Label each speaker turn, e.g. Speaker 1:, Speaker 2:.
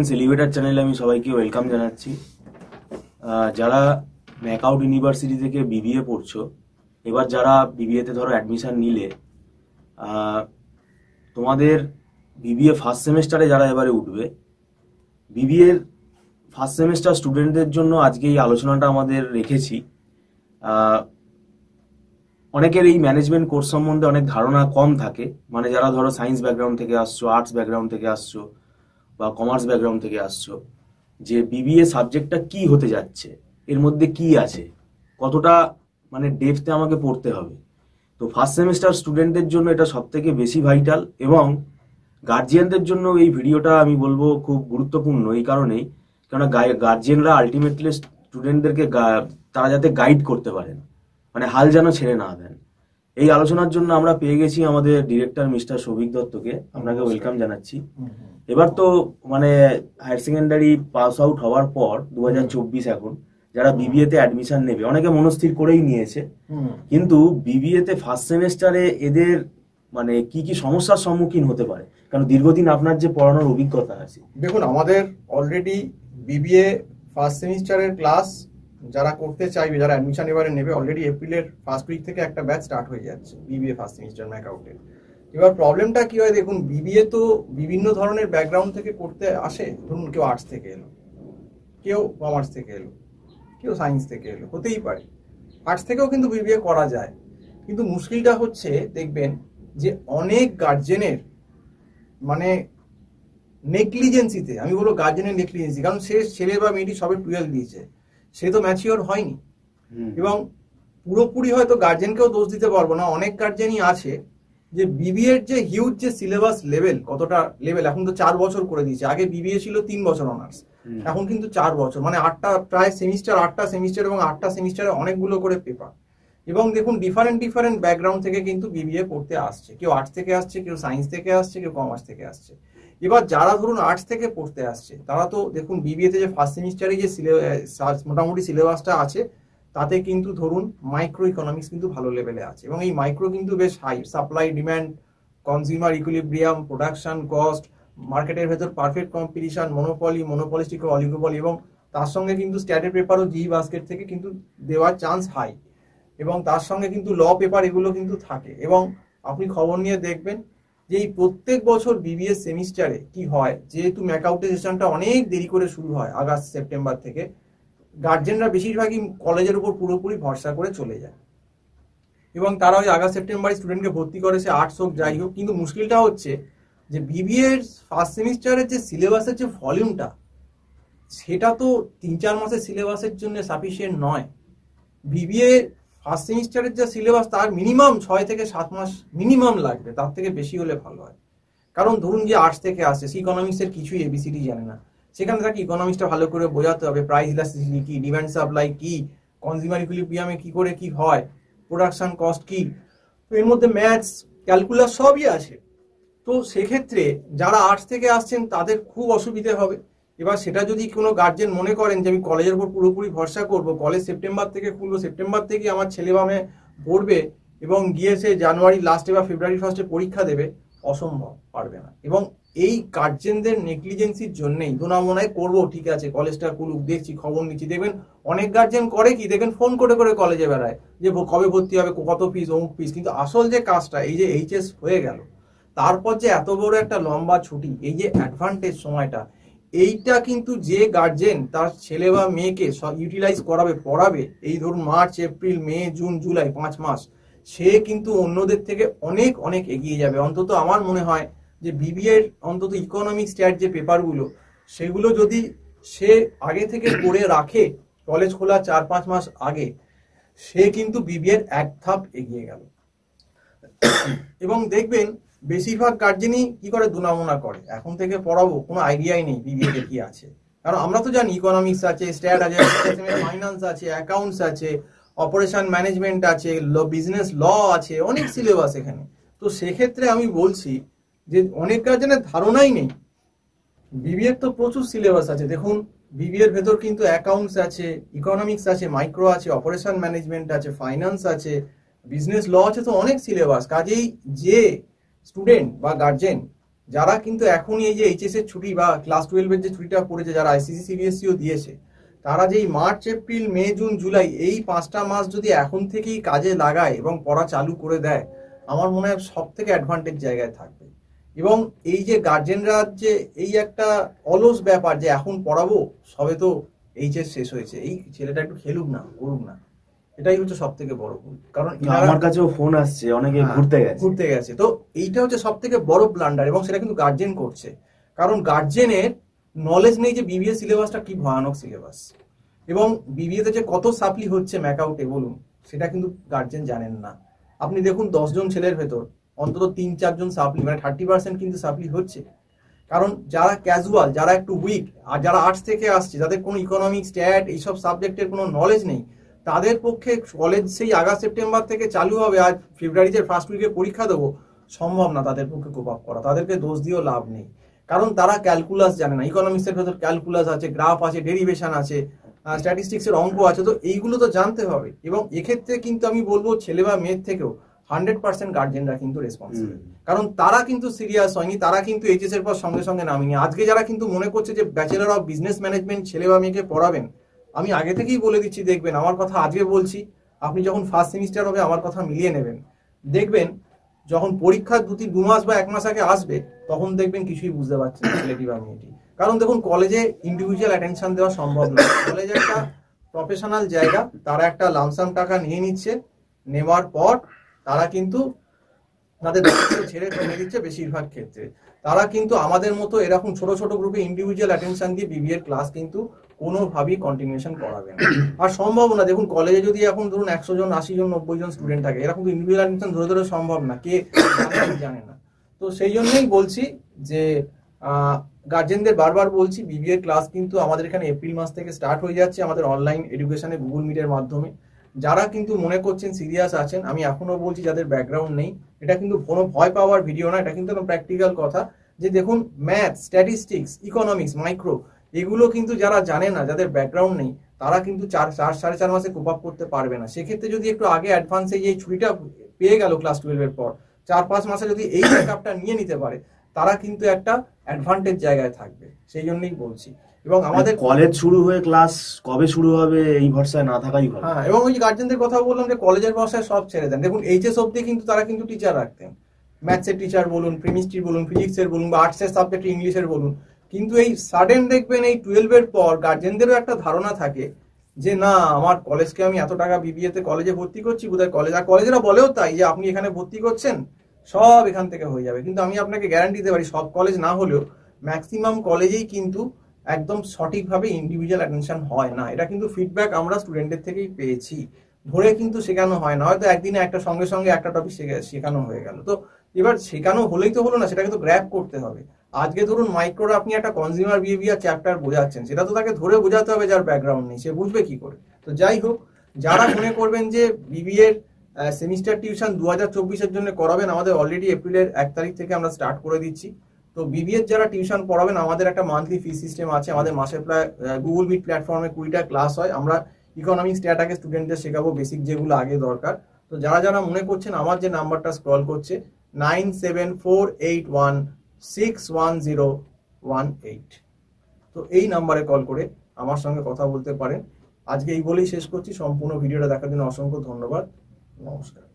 Speaker 1: Science elevator চ্যানেলে আমি সবাইকে ওয়েলকাম জানাচ্ছি। যারা ম্যাকআউট ইউনিভার্সিটি থেকে বিবিএ পড়ছো, এবার যারা বিবিএতে ধরো অ্যাডমিশন নিলে, তোমাদের বিবিএ ফার্স্ট সেমেস্টারে যারা এবারে উঠবে, বিবিএর ফার্স্ট সেমেস্টার স্টুডেন্টদের জন্য আজকে এই আলোচনাটা আমাদের রেখেছি। অনেকের এই ম্যানেজমেন্ট কোর্স সম্বন্ধে অনেক ধারণা কম থাকে, মানে যারা ধরো সায়েন্স ব্যাকগ্রাউন্ড থেকে আসছো, আর্টস ব্যাকগ্রাউন্ড থেকে আসছো বা কমার্স ব্যাকগ্রাউন্ড থেকে আসছো, যে বিবিএ সাবজেক্টটা কি হতে যাচ্ছে, এর মধ্যে কি আছে, কতটা মানে ডেপথে আমাকে পড়তে হবে। তো ফার্স্ট সেমেস্টার স্টুডেন্টদের জন্য এটা সব থেকে বেশি ভাইটাল, এবং গার্জিয়ানদের জন্য এই ভিডিওটা আমি বলবো খুব গুরুত্বপূর্ণ এই কারণেই, কেননা গার্জিয়ানরা আলটিমেটলি স্টুডেন্টদেরকে তারা যাতে গাইড করতে পারেন, মানে হাল যেন ছেড়ে না দেন। এই আলোচনার জন্য আমরা পেয়ে গেছি আমাদের ডিরেক্টর মিস্টার সৌভিক দত্তকে, আপনাকে ওয়েলকাম জানাচ্ছি। এবার তো মানে হায়ার সেকেন্ডারি পাস আউট হওয়ার পর 2024 এখন যারা বিবিএ তে অ্যাডমিশন নেবে, অনেকে মনস্থির করেই নিয়েছে, কিন্তু বিবিএ তে ফার্স্ট সেমেস্টারে এদের মানে কি কি সমস্যার সম্মুখীন হতে পারে, কারণ দীর্ঘদিন আপনার যে পড়ানোর অভিজ্ঞতা আছে।
Speaker 2: দেখুন, আমাদের অলরেডি বিবিএ ফার্স্ট সেমিস্টারের ক্লাস যারা করতে চাইবে, যারা অ্যাডমিশন এবারে নেবে, অলরেডি এপ্রিলের ফার্স্ট উইক থেকে একটা ব্যাচ স্টার্ট হয়ে যাচ্ছে বিবিএ ফার্স্ট সেমিস্টার ম্যাকআউটে। এবার প্রবলেমটা কি হয়, দেখুন বিবিএ তো বিভিন্ন ধরনের ব্যাকগ্রাউন্ড থেকে করতে আসে। ধরুন কেউ আর্টস থেকে এলো, কেউ কমার্স থেকে এলো, কেউ সায়েন্স থেকে এলো, হতেই পারে। আর্টস থেকেও কিন্তু বিবিএ করা যায়, কিন্তু মুশকিলটা হচ্ছে দেখবেন যে অনেক গার্জেনের মানে নেগলিজেন্সিতে, আমি বলবো গার্জেনের নেগলিজেন্সি, কারণ সে ছেলে বা মেয়েটি সবে 12 দিয়েছে, সে তো ম্যাচিওর হয়নি। এবং পুরোপুরি হয়তো গার্জেনকেও দোষ দিতে পারবো না, অনেক গার্জেনই আছে যে বিবিএ এর যে হিউজ যে সিলেবাস লেভেল, কতটা লেভেল, এখন তো 4 বছর করে দিয়েছে। আগে বিবিএ ছিল 3 বছর অনার্স, এখন কিন্তু 4 বছর, মানে 8টা প্রায় সেমিস্টার, 8টা সেমিস্টার, এবং 8টা সেমিস্টারে অনেকগুলো করে পেপার। এবং দেখুন ডিফারেন্ট ব্যাকগ্রাউন্ড থেকে কিন্তু বিবিএ পড়তে আসছে, কেউ আর্টস থেকে আসছে, কেউ সায়েন্স থেকে আসছে, কেউ কমার্স থেকে আসছে। এবার যারা ধরুন আর্টস থেকে পড়তে আসছে, তারা তো দেখুন বিবিএতে যে ফার্স্ট সেমিস্টারে যে মোটামুটি সিলেবাসটা আছে, তাতে কিন্তু ধরুন মাইক্রো ইকোনমিক্স কিন্তু ভালো লেভেলে আছে, এবং এই মাইক্রো কিন্তু বেশ high, supply demand, consumer equilibrium, production cost, মার্কেটের ভেতর পারফেক্ট কম্পিটিশন, মনোপলিস্টিক অলিগোপলি, এবং তার সঙ্গে কিন্তু স্ট্যাটিক পেপারও জি বাস্কেট থেকে কিন্তু দেওয়ার চান্স হাই, এবং তার সঙ্গে কিন্তু ল পেপার এগুলো কিন্তু থাকে। এবং আপনি খবর নিয়ে দেখবেন যে এই প্রত্যেক বছর বিবিএ সেমিস্টারে কি হয়, যেহেতু ম্যাকআউটের সেশনটা অনেক দেরি করে শুরু হয় আগস্ট সেপ্টেম্বর থেকে, গার্জেনরা বেশিরভাগই কলেজের উপর পুরোপুরি ভরসা করে চলে যায়, এবং তারা ওই আগস্ট সেপ্টেম্বরে স্টুডেন্টকে ভর্তি করে, সে আর্টস হোক যাই হোক। কিন্তু মুশকিলটা হচ্ছে যে বিবিএ ফার্স্ট সেমিস্টারের যে সিলেবাসের যে ভলিউমটা, সেটা তো 3-4 মাসের সিলেবাসের জন্য সাফিসিয়েন্ট নয়। বিবিএ ফার্স্ট সেমিস্টারের যে সিলেবাস, তার মিনিমাম 6 থেকে 7 মাস মিনিমাম লাগবে, তার থেকে বেশি হলে ভালো হয়। কারণ ধরুন যে আর্টস থেকে আসছে, সে ইকোনমিক্সের কিছুই এবিসিডি জানে না, সেখানে তাকে ইকোনমিক্সটা ভালো করে বোঝাতে হবে, প্রাইস ইলাস্টিসিটি কি, ডিমান্ড সাপ্লাই কি, কনজিউমার ইকুইলিব্রিয়ামে কি করে কি হয়, প্রোডাকশন কস্ট কি, তো এর মধ্যে ম্যাথস, ক্যালকুলাস সবই আছে। তো সেক্ষেত্রে যারা আর্টস থেকে আসছেন তাদের খুব অসুবিধে হবে। এবার সেটা যদি কোনো গার্জেন মনে করেন যে আমি কলেজের উপর পুরোপুরি ভরসা করব, কলেজ সেপ্টেম্বর থেকে খুলবো, সেপ্টেম্বর থেকে আমার ছেলে বা মেয়ে পড়বে এবং গিয়ে সে জানুয়ারি লাস্টে বা ফেব্রুয়ারি ফার্স্টে পরীক্ষা দেবে, অসম্ভব, পারবে না। এবং এই গার্জেনদের নেগলিজেন্সির জন্যই মনে করবো ঠিক আছে কলেজটা খুলুক, দেখছি, খবর নিচ্ছি। দেখবেন অনেক গার্জেন করে কি, দেখবেন ফোন করে করে কলেজে বেড়ায় যে কবে ভর্তি হবে, কত ফিস, অমুক ফিস। কিন্তু আসল যে কাজটা, এই যে এইচএস হয়ে গেল, তারপর যে এত বড় একটা লম্বা ছুটি, এই যে অ্যাডভান্টেজ সময়টা, এইটা কিন্তু যে গার্জেন তার ছেলে বা মেয়েকে ইউটিলাইজ করাবে, পড়াবে, এই ধরুন মার্চ, এপ্রিল, মে, জুন, জুলাই 5 মাস, সে কিন্তু অন্যদের থেকে অনেক অনেক এগিয়ে যাবে। অন্তত আমার মনে হয় যে বিবিএ এর অন্তত ইকোনমিক স্ট্যাট যে পেপারগুলো, সেগুলো যদি সে আগে থেকে পড়ে রাখে, কলেজ খোলা 4-5 মাস আগে, সে কিন্তু বিবিএ এর এক ধাপ এগিয়ে গেল। এবং দেখবেন বেশিরভাগ গার্জেনই কি করে, দুনামুনা করে, এখন থেকে পড়াবো, কোনো আইডিয়াই নেই বিবিএ তে কি আছে। কারণ আমরা তো জানি ইকোনমিক্স আছে, স্ট্যাট আছে, ফাইন্যান্স আছে, অ্যাকাউন্টস আছে, অপারেশন ম্যানেজমেন্ট আছে, বিজনেস ল আছে, অনেক সিলেবাস এখানে। তো সেক্ষেত্রে আমি বলছি যে অনেক গার্জেনের ধারণাই নেই। বিবিএ তো প্রচুর সিলেবাস আছে, দেখুন বিবিএ এর ভেতর কিন্তু অ্যাকাউন্টস আছে, ইকোনমিক্স আছে, মাইক্রো আছে, অপারেশন ম্যানেজমেন্ট আছে, ফাইন্যান্স আছে, বিজনেস ল আছে, তো অনেক সিলেবাস। কাজেই যে স্টুডেন্ট বা গার্জেন যারা কিন্তু এখনই এই যে এইচএস এর ছুটি বা ক্লাস 12 এর যে ছুটিটা পড়েছে, যারা আইসিসি সিবিএসসিও দিয়েছে, তারা যেই March April May June July এই 5টা মাস যদি এখন থেকেই কাজে লাগায় এবং পড়া চালু করে দেয়, আমার মনে হয় সব থেকে অ্যাডভান্টেজ জায়গায় থাকবে। এবং এই যে গার্জেনরা যে এই একটা অলস ব্যাপার যে এখন পড়াবো, সবে তো এইচএস শেষ হয়েছে, এই ছেলেটা একটু খেলুক না, করুক না, এটাই হচ্ছে সব থেকে বড় ভুল। কারণ
Speaker 1: আমার কাছেও ফোন আসছে, অনেকে ঘুরতে গেছে,
Speaker 2: তো এইটা হচ্ছে সব থেকে বড় ব্লান্ডার, এবং সেটা কিন্তু গার্জেন করছে। কারণ গার্জেনের নলেজ নেই যে বিবিএ সিলেবাসটা কি ভয়ানক সিলেবাস, এবং বিবিএতে যে কত সাপ্লি হচ্ছে ম্যাকআউটে বলুন, সেটা কিন্তু গার্জেন জানেন না। আপনি দেখুন 10 জন ছেলের ভেতর অন্তত 3-4 জন সাপ্লি, মানে 30% কিন্তু সাপ্লি হচ্ছে। কারণ যারা ক্যাজুয়াল, যারা একটু উইক, আর যারা আর্টস থেকে আসছে, যাদের কোনো ইকোনমিক্স, স্ট্যাট এইসব সাবজেক্টের কোনো নলেজ নেই, তাদের পক্ষে কলেজ সেই আগস্ট সেপ্টেম্বর থেকে চালু হবে, আজ ফেব্রুয়ারিতে ফার্স্ট উইকে পরীক্ষা দেবো, সম্ভব না তাদের পক্ষে কোপ আপ করা। তাদেরকে দোষ দিয়েও লাভ নেই, কারণ তারা ক্যালকুলাস জানে না। ইকোনমিক্সের ভেতর ক্যালকুলাস আছে, গ্রাফ আছে, ডেরিভেশন আছে, স্ট্যাটিস্টিক্সের অঙ্ক আছে, তো এইগুলো তো জানতে হবে। এবং এক্ষেত্রে কিন্তু আমি বলবো ছেলে বা মেয়ের থেকেও 100% গার্জেনরা কিন্তু রেসপন্সিবল, কারণ তারা কিন্তু সিরিয়াস হয়নি, তারা কিন্তু এইচএস এর পর সঙ্গে সঙ্গে নামিনি। আজকে যারা কিন্তু মনে করছে যে ব্যাচেলর অফ বিজনেস ম্যানেজমেন্ট ছেলে বা মেয়েকে পড়াবেন, আমি আগে থেকেই বলে দিচ্ছি, দেখবেন আমার কথা আজকে বলছি, আপনি যখন ফার্স্ট সেমিস্টার হবে আমার কথা মিলিয়ে নেবেন, দেখবেন যখন পরীক্ষা 2 মাস বা 1 মাস আগে আসবে, তখন দেখবেন কিছুই বুঝতে পারছেন ছেলেটি বা মেয়েটি। কারণ দেখুন, কলেজে ইন্ডিভিজুয়াল অ্যাটেনশন দেওয়া সম্ভব নয়। কলেজে একটা প্রফেশনাল জায়গা, তারা একটা লামসাম টাকা নিয়ে নিচ্ছে, নেওয়ার পর তারা কিন্তু তাদের ছেড়ে ফেলে দিচ্ছে বেশিরভাগ ক্ষেত্রে। তারা কিন্তু আমাদের মতো এরকম ছোট ছোট গ্রুপে ইন্ডিভিজুয়াল অ্যাটেনশন দিয়ে বিবিএ ক্লাস কিন্তু কোনোভাবেই কন্টিনিউশন করাবে না, আর সম্ভব না। দেখুন, কলেজে যদি এখন ধরুন 100 জন, 80 জন, 90 জন স্টুডেন্ট থাকে, এরকম তো ইন্ডিভিজুয়াল অ্যাটেনশন ধরে ধরে সম্ভব না, কে জানে না। তো সেই জন্যই বলছি যে গার্জেনদের বারবার বলছি, বিবিএ ক্লাস কিন্তু আমাদের এখানে এপ্রিল মাস থেকে স্টার্ট হয়ে যাচ্ছে আমাদের অনলাইন এডুকেশনে, গুগল মিটের মাধ্যমে। যারা কিন্তু মনে করছেন সিরিয়াস আছেন, আমি এখনো বলছি যাদের ব্যাকগ্রাউন্ড নেই, এটা কিন্তু কোনো ভয় পাওয়ার ভিডিও না, এটা কিন্তু প্র্যাকটিক্যাল কথা। যে দেখুন, ম্যাথ, স্ট্যাটিস্টিক্স, ইকোনমিক্স, মাইক্রো, এগুলো কিন্তু যারা জানে না, যাদের ব্যাকগ্রাউন্ড নেই, তারা কিন্তু 4-4.5 মাসে কোপ আপ করতে পারবে না। সেক্ষেত্রে যদি একটু আগে অ্যাডভান্সে এই ছুটিটা পেয়ে গেল ক্লাস 12 এর পর, 4-5 মাসে যদি এই ব্যাকআপটা নিয়ে নিতে পারে, তারা কিন্তু একটা অ্যাডভান্টেজ জায়গায় থাকবে। সেই জন্যই বলছি। এবং আমাদের
Speaker 1: কলেজ শুরু হয়ে ক্লাস কবে শুরু হবে এই ভরসায় না থাকাই ভালো।
Speaker 2: হ্যাঁ, এবং ওই যে গার্জেনদের কথা বললাম যে কলেজের ভরসায় সব ছেড়ে দেন। দেখুন, এইচএস অব্দি কিন্তু তারা কিন্তু টিচার রাখতেন, ম্যাথসের টিচার বলুন, কেমিস্ট্রি বলুন, ফিজিক্সের বলুন, বা আর্টসের সাবজেক্ট ইংলিশের বলুন। কিন্তু এই সাডেন দেখবেন এই 12 এর পর গার্জেনদেরও একটা ধারণা থাকে যে না, আমার কলেজকে আমি এত টাকা বিবিএ তে কলেজে ভর্তি করছি, বোধহয় কলেজ, আর কলেজেরা বলেও তাই যে আপনি এখানে ভর্তি করছেন, সব এখান থেকে হয়ে যাবে। কিন্তু আমি আপনাকে গ্যারান্টি দিতে পারি, সব কলেজ না হলেও ম্যাক্সিমাম কলেজেই কিন্তু একদম সঠিকভাবে ইন্ডিভিজুয়াল অ্যাটেনশন হয় না। এটা কিন্তু ফিডব্যাক আমরা স্টুডেন্টদের থেকেই পেয়েছি। ধরে কিন্তু শেখানো হয় না, হয়তো একদিনে একটা সঙ্গে সঙ্গে একটা টপিক শেখানো হয়ে গেল। তো এবার শেখানো হলেই তো হলো না, সেটাকে তো গ্র্যাব করতে হবে। আজকে ধরুন মাইক্রোর আপনি একটা কনজিউমার বিহেভিয়ার চ্যাপ্টার বোঝাচ্ছেন, সেটা তো তাকে ধরে বোঝাতে হবে, যার ব্যাকগ্রাউন্ড নেই সে বুঝবে কি করে। তো যাই হোক, যারা মনে করবেন যে বিবিএ সেমিস্টার টিউশন 2024-এর জন্য করাবেন, আমাদের অলরেডি এপ্রিলের 1 তারিখ থেকে আমরা স্টার্ট করে দিচ্ছি। তো বিবিএ যারা টিউশন পড়াবেন, আমাদের একটা মান্থলি ফি সিস্টেম আছে। আমাদের মাসে প্রায় গুগল মিট প্ল্যাটফর্মে 20টা ক্লাস হয়। আমরা ইকোনমিক্স, স্ট্যাটাকে স্টুডেন্টদের শেখাবো বেসিক যেগুলো আগে দরকার। তো যারা যারা মনে করছেন, আমার যে নাম্বারটা স্ক্রল করছে 9748161018, তো এই নাম্বারে কল করে আমার সঙ্গে কথা বলতে পারেন। আজকে এই বলেই শেষ করছি। সম্পূর্ণ ভিডিওটা দেখার জন্য অসংখ্য ধন্যবাদ। নমস্কার।